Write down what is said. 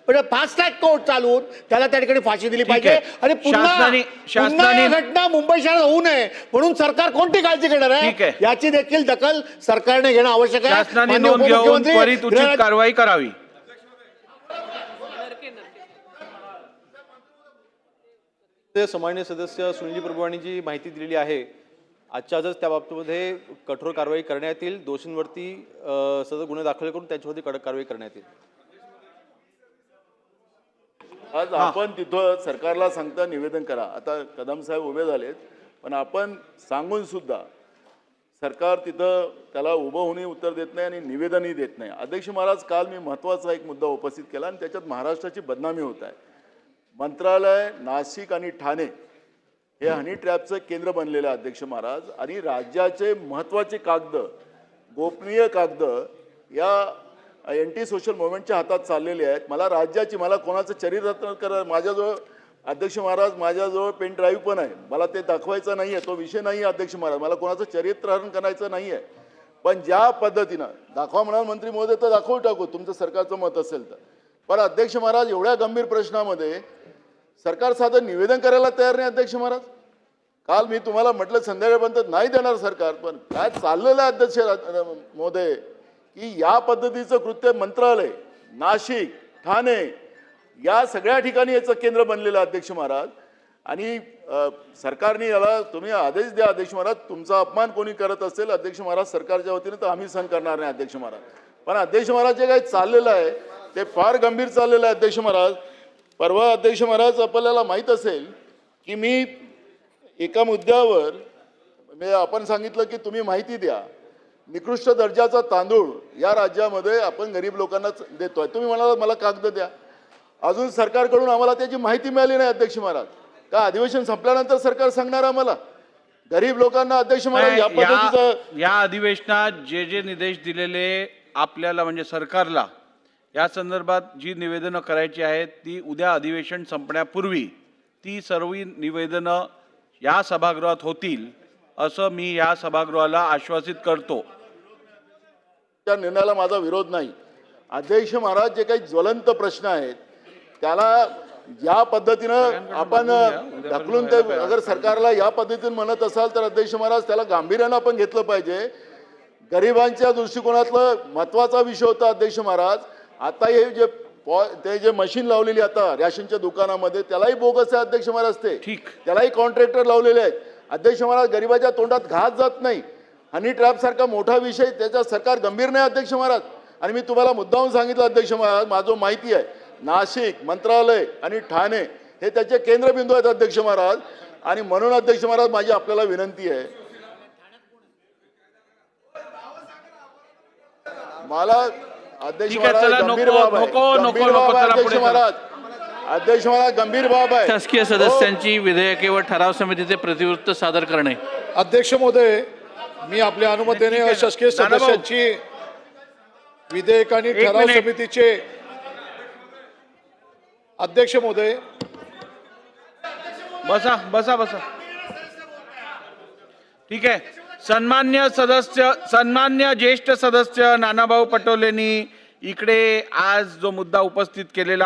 म्हणजे fast track court चालवून त्याला त्या ठिकाणी फाशी दिली पाहिजे आणि पुन्हा ही घटना मुंबई शहरात होऊ नये म्हणून सरकार कोणती काळजी घेणार आहे याची देखील दखल सरकारने घेणं आवश्यक आहे. शासनाने नोंद घेऊन त्वरित उचित कारवाई करावी. सामान्य सदस्य सुनील प्रभू यांनी जी माहिती दिलेली आहे आजच्या आजच त्या बाबतीमध्ये कठोर कारवाई करण्यात येईल. दोषींवरती सदर गुन्हे दाखल करून त्यांच्यावरती कडक कारवाई करण्यात येईल. आज आपण तिथं सरकारला सांगता निवेदन करा. आता कदम साहेब उभे झालेत पण आपण सांगून सुद्धा सरकार तिथं त्याला उभं होऊनही उत्तर देत नाही आणि निवेदनही देत नाही. अध्यक्ष महाराज, काल मी महत्त्वाचा एक मुद्दा उपस्थित केला आणि त्याच्यात महाराष्ट्राची बदनामी होत आहे. मंत्रालय, नाशिक आणि ठाणे हे हनी ट्रॅपचं केंद्र बनलेलं आहे अध्यक्ष महाराज आणि राज्याचे महत्त्वाचे कागद, गोपनीय कागद या एंटी सोशल मुवमेंटच्या हातात चाललेले आहेत. मला कोणाचं चरित्र कर माझ्याजवळ अध्यक्ष महाराज, माझ्याजवळ पेन ड्राईव्ह पण आहे. मला ते दाखवायचं नाही आहे, तो विषय नाही आहे अध्यक्ष महाराज. मला कोणाचं चरित्रहरण करायचं नाही आहे. पण ज्या पद्धतीनं दाखवा म्हणाल मंत्री महोदय तर दाखवू टाकू तुमचं सरकारचं मत असेल तर. पण अध्यक्ष महाराज, एवढ्या गंभीर प्रश्नामध्ये सरकार साधं निवेदन करायला तयार नाही अध्यक्ष महाराज. काल मी तुम्हाला म्हटलं संध्याकाळपर्यंत नाही देणार सरकार, पण काय चाललेलं आहे अध्यक्ष महोदय की या पद्धतीचं कृत्य मंत्रालय, नाशिक, ठाणे या सगळ्या ठिकाणी याचं केंद्र बनलेलं आहे अध्यक्ष महाराज. आणि सरकारने याला तुम्ही आदेश द्या अध्यक्ष महाराज. तुमचा अपमान कोणी करत असेल अध्यक्ष महाराज सरकारच्या वतीने तर आम्ही सहन करणार नाही अध्यक्ष महाराज. पण अध्यक्ष महाराज जे काही चाललेलं आहे ते फार गंभीर चाललेलं आहे अध्यक्ष महाराज. परवा अध्यक्ष महाराज आपल्याला माहीत असेल की मी एका मुद्द्यावर आपण सांगितलं की तुम्ही माहिती द्या. निकृष्ट दर्जाचा तांदूळ या राज्यामध्ये आपण गरीब लोकांना देतोय. तुम्ही म्हणाला मला कागद द्या. अजून सरकारकडून आम्हाला त्याची माहिती मिळाली नाही अध्यक्ष महाराज. का अधिवेशन संपल्यानंतर सरकार सांगणार आम्हाला गरीब लोकांना अध्यक्ष महाराज या पद्धतीचं. या अधिवेशनात जे जे निर्देश दिलेले आपल्याला म्हणजे सरकारला या संदर्भात जी निवेदनं करायची आहेत ती उद्या अधिवेशन संपण्यापूर्वी ती सर्व निवेदनं या सभागृहात होतील असं मी या सभागृहाला आश्वासित करतो. त्या निर्णयाला माझा विरोध नाही अध्यक्ष महाराज. जे काही ज्वलंत प्रश्न आहेत त्याला या पद्धतीनं आपण ढकलून ते अगर सरकारला या पद्धतीने म्हणत असाल तर अध्यक्ष महाराज त्याला गांभीर्यानं आपण घेतलं पाहिजे. गरिबांच्या दृष्टिकोनातलं महत्त्वाचा विषय होता अध्यक्ष महाराज. आता हे जे मशीन लावलेली आता रॅशनच्या दुकानामध्ये त्यालाही बोगस आहे अध्यक्ष महाराज. ते ठीक, त्यालाही कॉन्ट्रॅक्टर लावलेले आहेत अध्यक्ष महाराज. गरिबाच्या तोंडात घास जात नाही. हनी ट्रॅप सारखा मोठा विषय त्याचा सरकार गंभीर नाही अध्यक्ष महाराज. आणि मी तुम्हाला मुद्दाहून सांगितलं अध्यक्ष महाराज, माझं माहिती आहे नाशिक, मंत्रालय आणि ठाणे हे त्याचे केंद्रबिंदू आहेत अध्यक्ष महाराज. आणि म्हणून अध्यक्ष महाराज माझी आपल्याला विनंती आहे, मला अध्यक्ष महाराज गंभीर बाब आहे, अध्यक्ष महाराज. अध्यक्ष महाराज गंभीर बाब आहे. शासकीय सदस्यांची विधेयके व ठराव समितीचे प्रतिवृत्त सादर करणे. अध्यक्ष महोदय, मी आपल्या अनुमतीने शासकीय सदस्यांची विधेयक आणि ठराव समितीचे अध्यक्ष महोदय. बसा बसा बसा. ठीक आहे. सन्मान्य ज्येष्ठ सदस्य नानाभाऊ पटोलेंनी इकडे आज जो मुद्दा उपस्थित केलेला